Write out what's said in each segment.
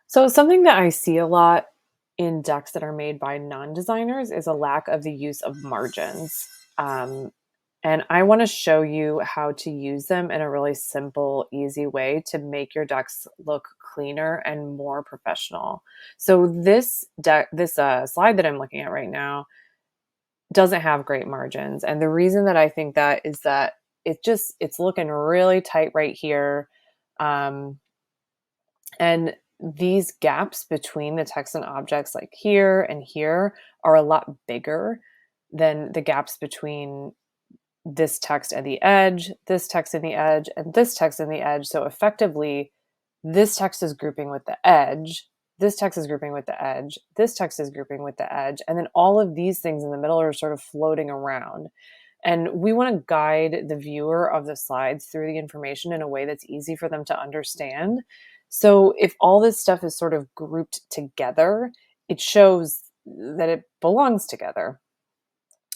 So something that I see a lot in decks that are made by non-designers is a lack of the use of margins. Um, and I want to show you how to use them in a really simple, easy way to make your decks look cleaner and more professional. So this slide that I'm looking at right now doesn't have great margins, and the reason that I think that is that it's looking really tight right here. Um, and these gaps between the text and objects, like here and here, are a lot bigger than the gaps between this text and the edge, this text and the edge, and this text and the edge. So effectively, this text is grouping with the edge, this text is grouping with the edge, this text is grouping with the edge, and then all of these things in the middle are sort of floating around. And we want to guide the viewer of the slides through the information in a way that's easy for them to understand. So if all this stuff is sort of grouped together, it shows that it belongs together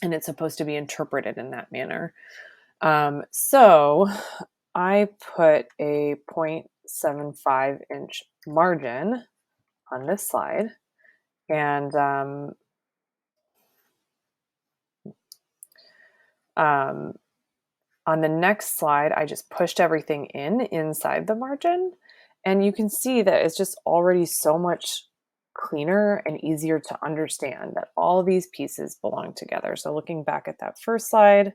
and it's supposed to be interpreted in that manner. So I put a 0.75-inch margin on this slide, and um, on the next slide, I just pushed everything inside the margin, and you can see that it's just already so much cleaner and easier to understand that all of these pieces belong together. So looking back at that first slide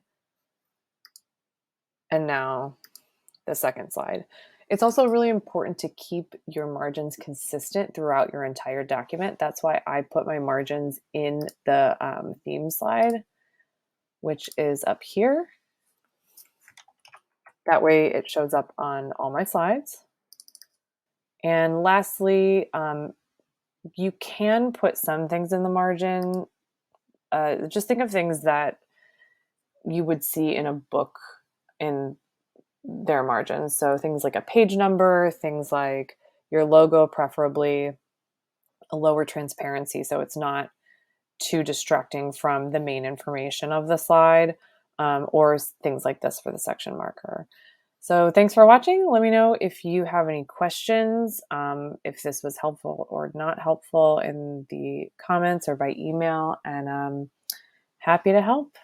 and now the second slide. It's also really important to keep your margins consistent throughout your entire document. That's why I put my margins in the theme slide, which is up here. That way it shows up on all my slides. And lastly, you can put some things in the margin. Just think of things that you would see in a book in their margins. So things like a page number, things like your logo, preferably a lower transparency so it's not too distracting from the main information of the slide, or things like this for the section marker. So thanks for watching. Let me know if you have any questions, if this was helpful or not helpful in the comments or by email, and happy to help.